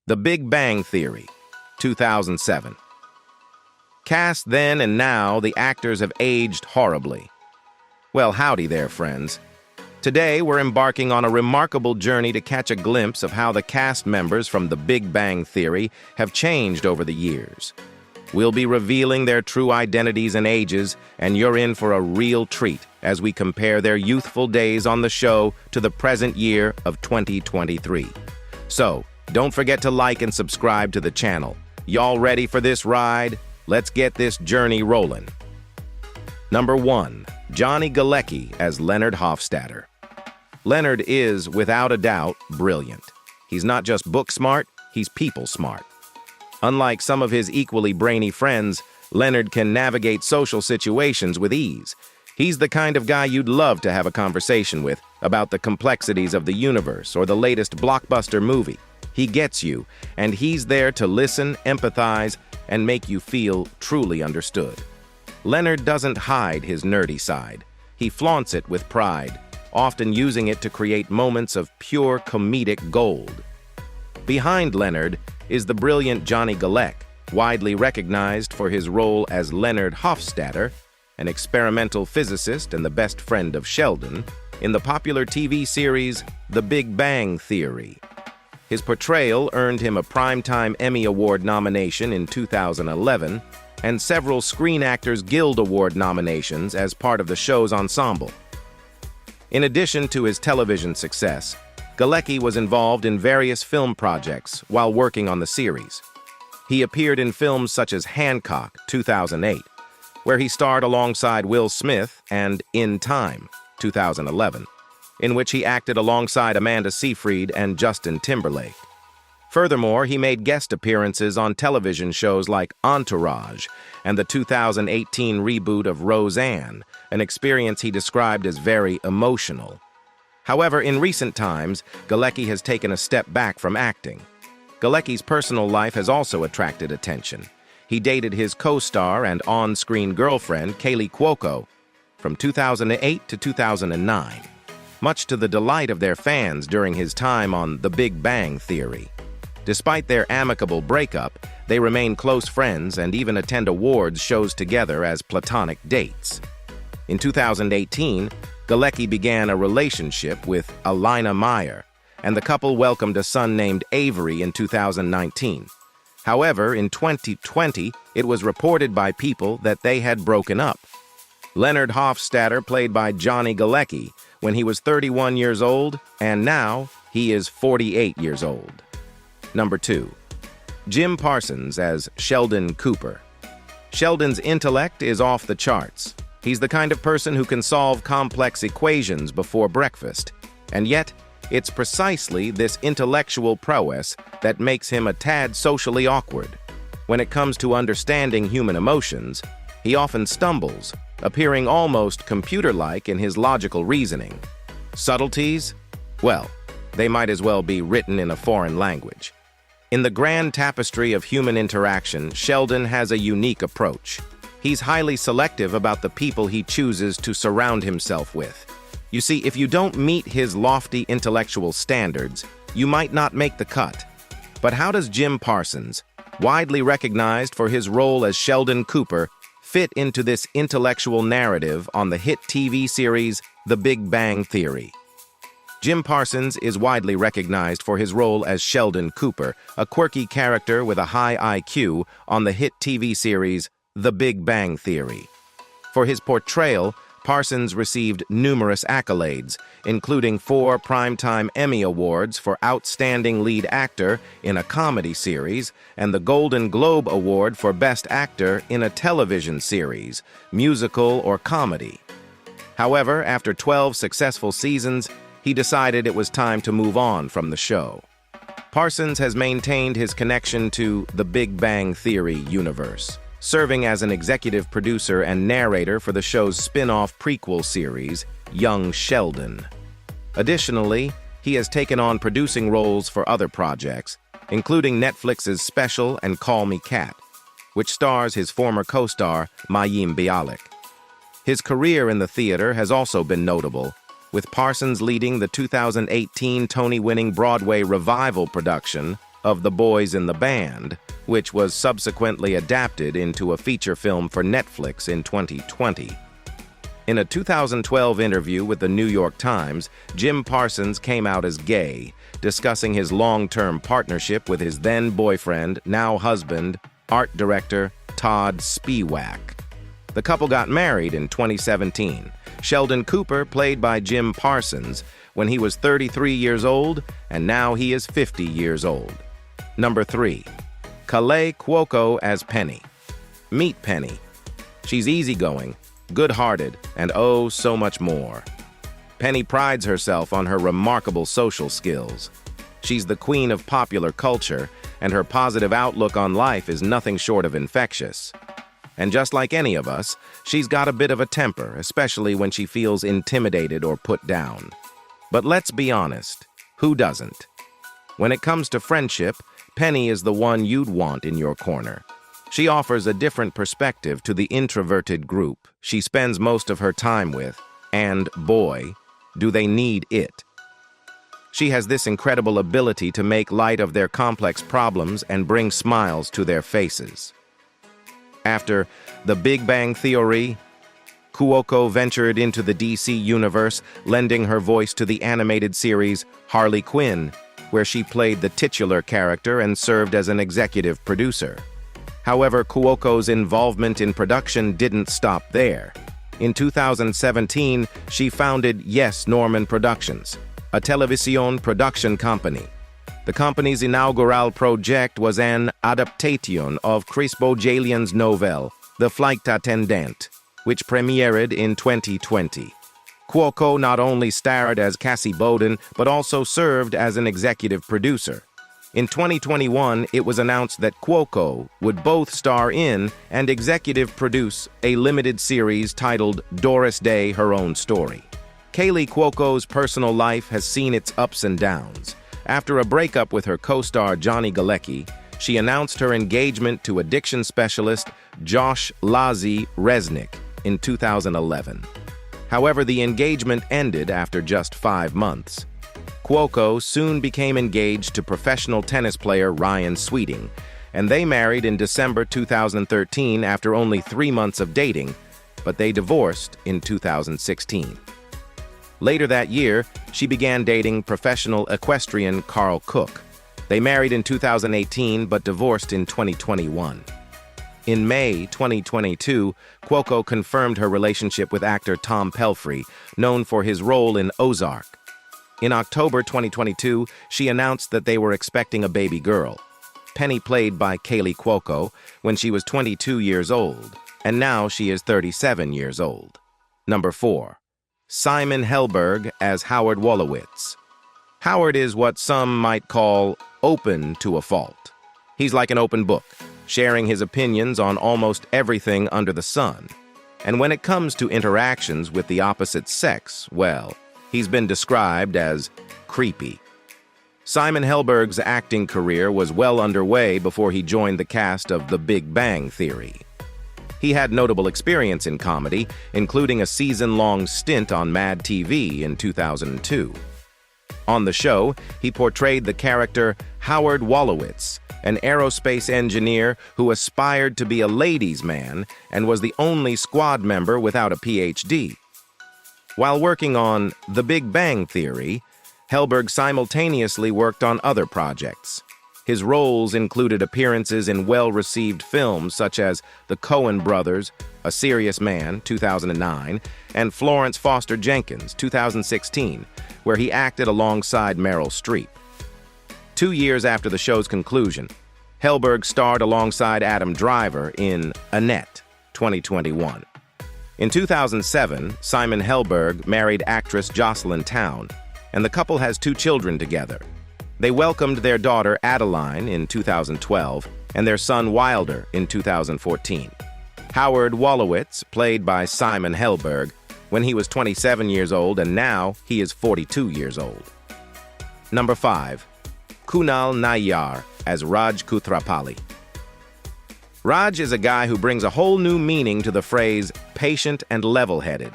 The Big Bang Theory, 2007. Cast then and now, the actors have aged horribly. Well, howdy there, friends. Today, we're embarking on a remarkable journey to catch a glimpse of how the cast members from The Big Bang Theory have changed over the years. We'll be revealing their true identities and ages, and you're in for a real treat as we compare their youthful days on the show to the present year of 2023. So, don't forget to like and subscribe to the channel. Y'all ready for this ride? Let's get this journey rolling. Number 1. Johnny Galecki as Leonard Hofstadter. Leonard is, without a doubt, brilliant. He's not just book smart, he's people smart. Unlike some of his equally brainy friends, Leonard can navigate social situations with ease. He's the kind of guy you'd love to have a conversation with about the complexities of the universe or the latest blockbuster movie. He gets you, and he's there to listen, empathize, and make you feel truly understood. Leonard doesn't hide his nerdy side. He flaunts it with pride, often using it to create moments of pure comedic gold. Behind Leonard is the brilliant Johnny Galecki, widely recognized for his role as Leonard Hofstadter, an experimental physicist and the best friend of Sheldon, in the popular TV series The Big Bang Theory. His portrayal earned him a Primetime Emmy Award nomination in 2011 and several Screen Actors Guild Award nominations as part of the show's ensemble. In addition to his television success, Galecki was involved in various film projects while working on the series. He appeared in films such as Hancock, 2008, where he starred alongside Will Smith, and In Time, 2011, in which he acted alongside Amanda Seyfried and Justin Timberlake. Furthermore, he made guest appearances on television shows like Entourage and the 2018 reboot of Roseanne, an experience he described as very emotional. However, in recent times, Galecki has taken a step back from acting. Galecki's personal life has also attracted attention. He dated his co-star and on-screen girlfriend, Kaley Cuocos, from 2008 to 2009. Much to the delight of their fans during his time on The Big Bang Theory. Despite their amicable breakup, they remain close friends and even attend awards shows together as platonic dates. In 2018, Galecki began a relationship with Alina Meyer, and the couple welcomed a son named Avery in 2019. However, in 2020, it was reported by people that they had broken up. Leonard Hofstadter played by Johnny Galecki when he was 31 years old, and now he is 48 years old. Number 2. Jim Parsons as Sheldon Cooper. Sheldon's intellect is off the charts. He's the kind of person who can solve complex equations before breakfast, and yet, it's precisely this intellectual prowess that makes him a tad socially awkward. When it comes to understanding human emotions, he often stumbles, appearing almost computer-like in his logical reasoning. Subtleties? Well, they might as well be written in a foreign language. In the grand tapestry of human interaction, Sheldon has a unique approach. He's highly selective about the people he chooses to surround himself with. You see, if you don't meet his lofty intellectual standards, you might not make the cut. But how does Jim Parsons, widely recognized for his role as Sheldon Cooper, fit into this intellectual narrative on the hit TV series The Big Bang Theory? Jim Parsons is widely recognized for his role as Sheldon Cooper, a quirky character with a high IQ on the hit TV series The Big Bang Theory. For his portrayal, Parsons received numerous accolades, including 4 Primetime Emmy Awards for Outstanding Lead Actor in a Comedy Series and the Golden Globe Award for Best Actor in a Television Series, Musical or Comedy. However, after 12 successful seasons, he decided it was time to move on from the show. Parsons has maintained his connection to the Big Bang Theory universe, serving as an executive producer and narrator for the show's spin-off prequel series, Young Sheldon. Additionally, he has taken on producing roles for other projects, including Netflix's special and Call Me Kat, which stars his former co-star, Mayim Bialik. His career in the theater has also been notable, with Parsons leading the 2018 Tony-winning Broadway revival production of The Boys in the Band, which was subsequently adapted into a feature film for Netflix in 2020. In a 2012 interview with the New York Times, Jim Parsons came out as gay, discussing his long-term partnership with his then-boyfriend, now husband, art director Todd Spiewak. The couple got married in 2017. Sheldon Cooper, played by Jim Parsons, when he was 33 years old, and now he is 50 years old. Number 3. Kaley Cuocos as Penny. Meet Penny. She's easygoing, good-hearted, and oh, so much more. Penny prides herself on her remarkable social skills. She's the queen of popular culture, and her positive outlook on life is nothing short of infectious. And just like any of us, she's got a bit of a temper, especially when she feels intimidated or put down. But let's be honest, who doesn't? When it comes to friendship, Penny is the one you'd want in your corner. She offers a different perspective to the introverted group she spends most of her time with, and boy, do they need it. She has this incredible ability to make light of their complex problems and bring smiles to their faces. After The Big Bang Theory, Cuoco ventured into the DC universe, lending her voice to the animated series Harley Quinn, where she played the titular character and served as an executive producer. However, Cuoco's involvement in production didn't stop there. In 2017, she founded Yes Norman Productions, a television production company. The company's inaugural project was an adaptation of Chris Bojalian's novel, The Flight Attendant, which premiered in 2020. Cuoco not only starred as Cassie Bowden, but also served as an executive producer. In 2021, it was announced that Cuoco would both star in and executive produce a limited series titled Doris Day, Her Own Story. Kaley Cuocos' personal life has seen its ups and downs. After a breakup with her co-star Johnny Galecki, she announced her engagement to addiction specialist Josh Lazy Resnick in 2011. However, the engagement ended after just 5 months. Cuoco soon became engaged to professional tennis player Ryan Sweeting, and they married in December 2013 after only 3 months of dating, but they divorced in 2016. Later that year, she began dating professional equestrian Carl Cook. They married in 2018 but divorced in 2021. In May 2022, Cuoco confirmed her relationship with actor Tom Pelphrey, known for his role in Ozark. In October 2022, she announced that they were expecting a baby girl. Penny played by Kaley Cuocos when she was 22 years old, and now she is 37 years old. Number 4. Simon Helberg as Howard Wolowitz. Howard is what some might call open to a fault. He's like an open book, sharing his opinions on almost everything under the sun. And when it comes to interactions with the opposite sex, well, he's been described as creepy. Simon Helberg's acting career was well underway before he joined the cast of The Big Bang Theory. He had notable experience in comedy, including a season-long stint on Mad TV in 2002. On the show, he portrayed the character Howard Wolowitz, an aerospace engineer who aspired to be a ladies' man and was the only squad member without a PhD. While working on The Big Bang Theory, Helberg simultaneously worked on other projects. His roles included appearances in well-received films such as The Coen Brothers, A Serious Man, 2009, and Florence Foster Jenkins, 2016, where he acted alongside Meryl Streep. 2 years after the show's conclusion, Helberg starred alongside Adam Driver in Annette, 2021. In 2007, Simon Helberg married actress Jocelyn Town, and the couple has 2 children together. They welcomed their daughter Adeline in 2012 and their son Wilder in 2014. Howard Wolowitz, played by Simon Helberg, when he was 27 years old, and now he is 42 years old. Number 5. Kunal Nayyar as Raj Koothrappali. Raj is a guy who brings a whole new meaning to the phrase patient and level-headed.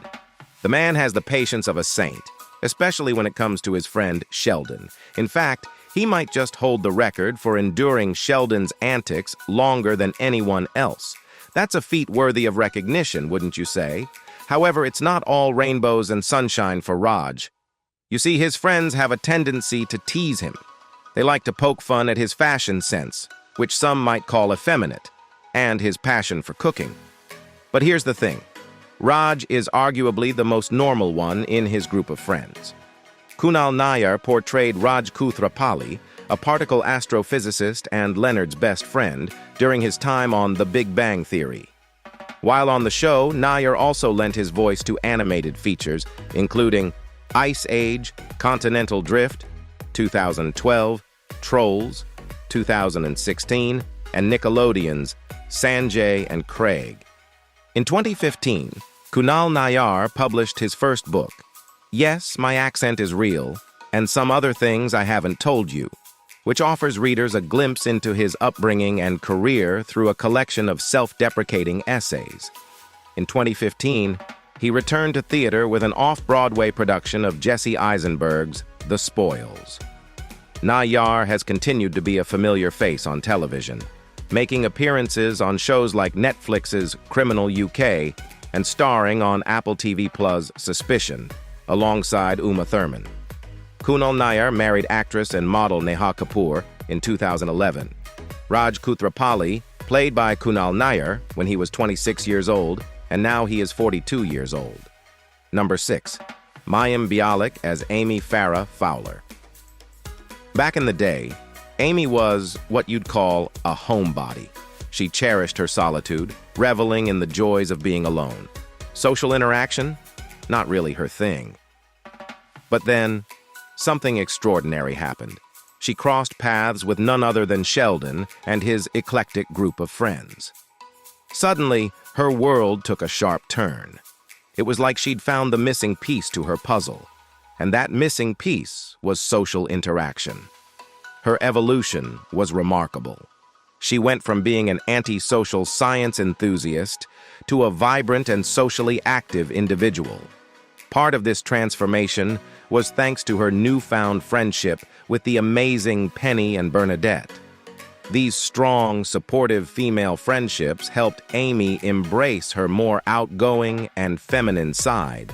The man has the patience of a saint, especially when it comes to his friend Sheldon. In fact, He might just hold the record for enduring Sheldon's antics longer than anyone else. That's a feat worthy of recognition, wouldn't you say? However, it's not all rainbows and sunshine for Raj. You see, his friends have a tendency to tease him. They like to poke fun at his fashion sense, which some might call effeminate, and his passion for cooking. But here's the thing. Raj is arguably the most normal one in his group of friends. Kunal Nayyar portrayed Raj Koothrappali, a particle astrophysicist and Leonard's best friend, during his time on The Big Bang Theory. While on the show, Nayyar also lent his voice to animated features, including Ice Age, Continental Drift, 2012, Trolls, 2016, and Nickelodeon's Sanjay and Craig. In 2015, Kunal Nayyar published his first book, Yes, My Accent is Real, and Some Other Things I Haven't Told You, which offers readers a glimpse into his upbringing and career through a collection of self-deprecating essays. In 2015, he returned to theater with an off-Broadway production of Jesse Eisenberg's The Spoils. Nayyar has continued to be a familiar face on television, making appearances on shows like Netflix's Criminal UK and starring on Apple TV+'s Suspicion, alongside Uma Thurman. Kunal Nayyar married actress and model Neha Kapoor in 2011. Raj Koothrappali, played by Kunal Nayyar when he was 26 years old, and now he is 42 years old. Number 6. Mayim Bialik as Amy Farah Fowler. Back in the day, Amy was what you'd call a homebody. She cherished her solitude, reveling in the joys of being alone. Social interaction? Not really her thing. But then, something extraordinary happened. She crossed paths with none other than Sheldon and his eclectic group of friends. Suddenly, her world took a sharp turn. It was like she'd found the missing piece to her puzzle, and that missing piece was social interaction. Her evolution was remarkable. She went from being an antisocial science enthusiast to a vibrant and socially active individual. Part of this transformation was thanks to her newfound friendship with the amazing Penny and Bernadette. These strong, supportive female friendships helped Amy embrace her more outgoing and feminine side.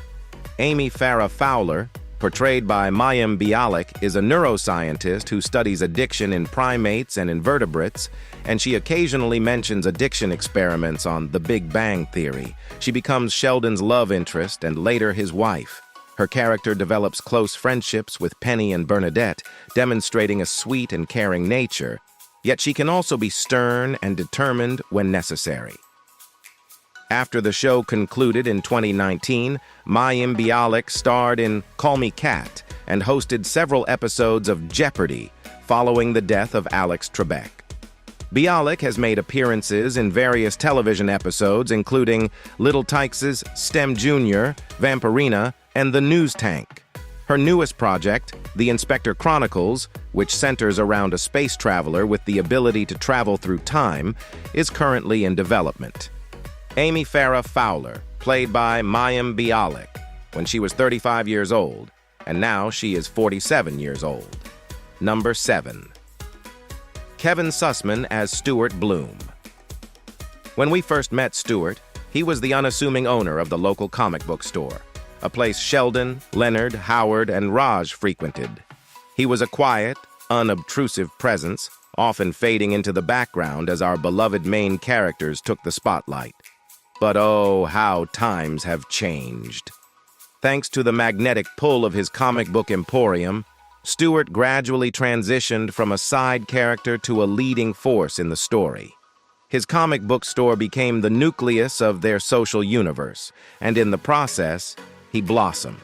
Amy Farah Fowler, portrayed by Mayim Bialik, is a neuroscientist who studies addiction in primates and invertebrates, and she occasionally mentions addiction experiments on The Big Bang Theory. She becomes Sheldon's love interest and later his wife. Her character develops close friendships with Penny and Bernadette, demonstrating a sweet and caring nature, yet she can also be stern and determined when necessary. After the show concluded in 2019, Mayim Bialik starred in Call Me Kat and hosted several episodes of Jeopardy following the death of Alex Trebek. Bialik has made appearances in various television episodes, including Little Tikes' STEM Junior, Vampirina, and The News Tank. Her newest project, The Inspector Chronicles, which centers around a space traveler with the ability to travel through time, is currently in development. Amy Farah Fowler, played by Mayim Bialik, when she was 35 years old, and now she is 47 years old. Number 7. Kevin Susman as Stuart Bloom. When we first met Stuart, he was the unassuming owner of the local comic book store, a place Sheldon, Leonard, Howard, and Raj frequented. He was a quiet, unobtrusive presence, often fading into the background as our beloved main characters took the spotlight. But oh, how times have changed. Thanks to the magnetic pull of his comic book emporium, Stuart gradually transitioned from a side character to a leading force in the story. His comic book store became the nucleus of their social universe, and in the process, he blossomed.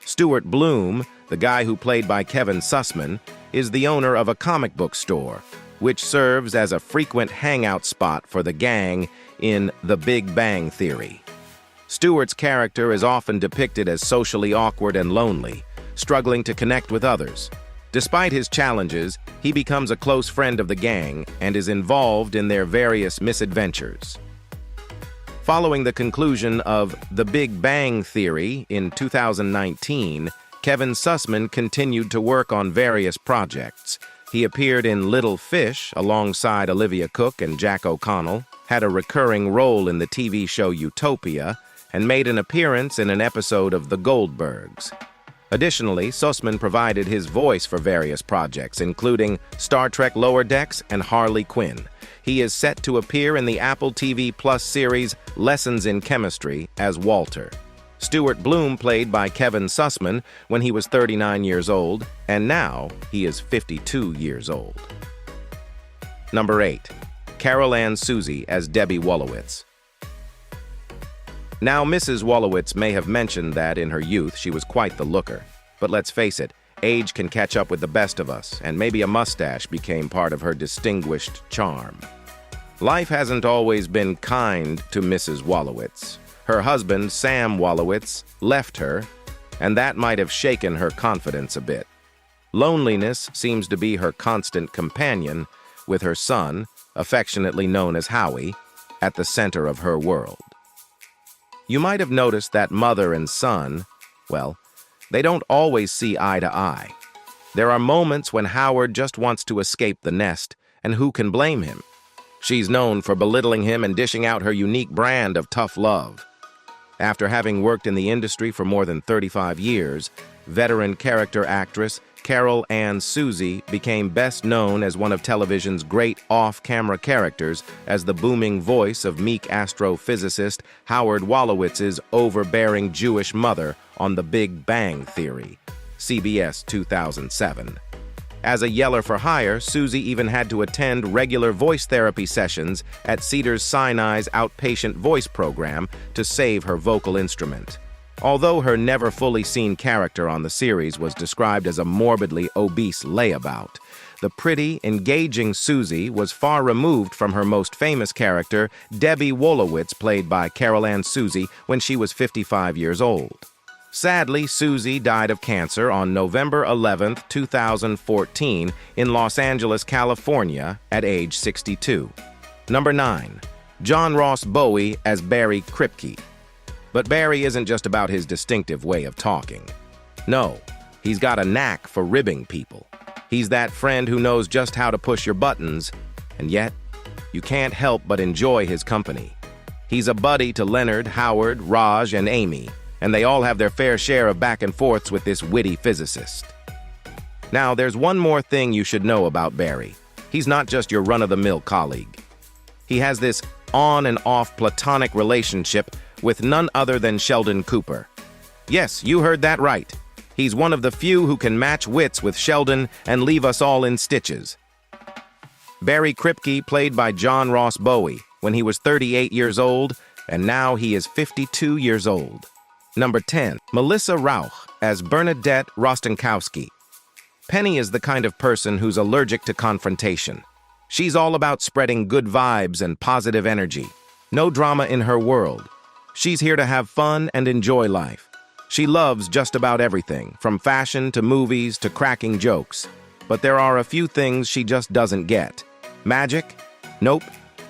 Stuart Bloom, the guy who played by Kevin Susman, is the owner of a comic book store, which serves as a frequent hangout spot for the gang in The Big Bang Theory. Stuart's character is often depicted as socially awkward and lonely, struggling to connect with others. Despite his challenges, he becomes a close friend of the gang and is involved in their various misadventures. Following the conclusion of The Big Bang Theory in 2019, Kevin Susman continued to work on various projects, He appeared in Little Fish alongside Olivia Cooke and Jack O'Connell, had a recurring role in the TV show Utopia, and made an appearance in an episode of The Goldbergs. Additionally, Susman provided his voice for various projects, including Star Trek Lower Decks and Harley Quinn. He is set to appear in the Apple TV Plus series Lessons in Chemistry as Walter. Stuart Bloom played by Kevin Susman when he was 39 years old, and now he is 52 years old. Number 8. Carolans Susie as Debbie Wolowitz. Now, Mrs. Wolowitz may have mentioned that in her youth she was quite the looker. But let's face it, age can catch up with the best of us, and maybe a mustache became part of her distinguished charm. Life hasn't always been kind to Mrs. Wolowitz. Her husband, Sam Wolowitz, left her, and that might have shaken her confidence a bit. Loneliness seems to be her constant companion, with her son, affectionately known as Howie, at the center of her world. You might have noticed that mother and son, well, they don't always see eye to eye. There are moments when Howard just wants to escape the nest, and who can blame him? She's known for belittling him and dishing out her unique brand of tough love. After having worked in the industry for more than 35 years, veteran character actress Carolans Susie became best known as one of television's great off-camera characters as the booming voice of meek astrophysicist Howard Wolowitz's overbearing Jewish mother on The Big Bang Theory, CBS 2007. As a yeller for hire, Susie even had to attend regular voice therapy sessions at Cedars-Sinai's outpatient voice program to save her vocal instrument. Although her never fully seen character on the series was described as a morbidly obese layabout, the pretty, engaging Susie was far removed from her most famous character, Debbie Wolowitz, played by Carolans Susie, when she was 55 years old. Sadly, Susie died of cancer on November 11, 2014, in Los Angeles, California, at age 62. Number 9. John Ross Bowie as Bialik Kripke. But Barry isn't just about his distinctive way of talking. No, he's got a knack for ribbing people. He's that friend who knows just how to push your buttons, and yet, you can't help but enjoy his company. He's a buddy to Leonard, Howard, Raj, and Amy, and they all have their fair share of back and forths with this witty physicist. Now, there's one more thing you should know about Barry. He's not just your run-of-the-mill colleague. He has this on and off platonic relationship with none other than Sheldon Cooper. Yes, you heard that right. He's one of the few who can match wits with Sheldon and leave us all in stitches. Bialik Kripke played by John Ross Bowie when he was 38 years old, and now he is 52 years old. Number 10. Melissa Rauch as Bernadette Rostenkowski. Penny is the kind of person who's allergic to confrontation. She's all about spreading good vibes and positive energy. No drama in her world. She's here to have fun and enjoy life. She loves just about everything, from fashion to movies to cracking jokes. But there are a few things she just doesn't get. Magic? Nope.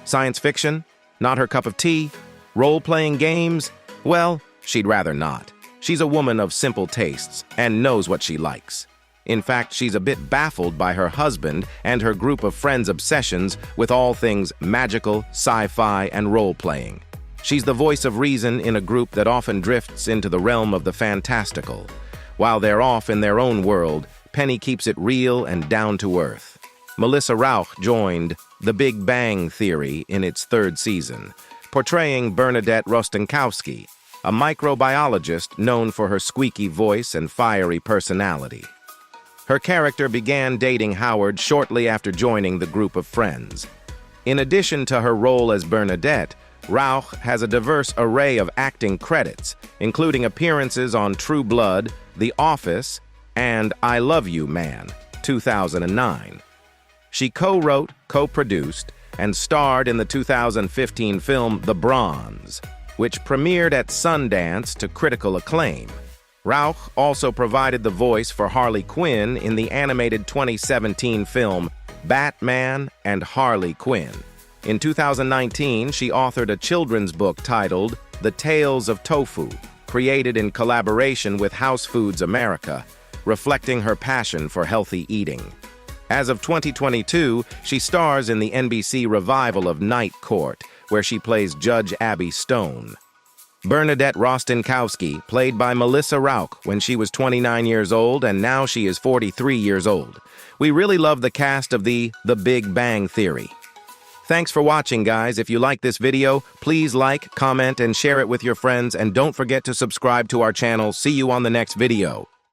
Science fiction? Not her cup of tea. Role-playing games? Well, she'd rather not. She's a woman of simple tastes and knows what she likes. In fact, she's a bit baffled by her husband and her group of friends' obsessions with all things magical, sci-fi, and role-playing. She's the voice of reason in a group that often drifts into the realm of the fantastical. While they're off in their own world, Penny keeps it real and down to earth. Melissa Rauch joined The Big Bang Theory in its 3rd season, portraying Bernadette Rostenkowski, a microbiologist known for her squeaky voice and fiery personality. Her character began dating Howard shortly after joining the group of friends. In addition to her role as Bernadette, Rauch has a diverse array of acting credits, including appearances on True Blood, The Office, and I Love You, Man, 2009. She co-wrote, co-produced, and starred in the 2015 film The Bronze, which premiered at Sundance to critical acclaim. Rauch also provided the voice for Harley Quinn in the animated 2017 film Batman and Harley Quinn. In 2019, she authored a children's book titled The Tales of Tofu, created in collaboration with House Foods America, reflecting her passion for healthy eating. As of 2022, she stars in the NBC revival of Night Court, where she plays Judge Abby Stone. Bernadette Rostenkowski, played by Melissa Rauch when she was 29 years old, and now she is 43 years old. We really love the cast of The Big Bang Theory. Thanks for watching, guys. If you like this video, please like, comment, and share it with your friends, and don't forget to subscribe to our channel. See you on the next video.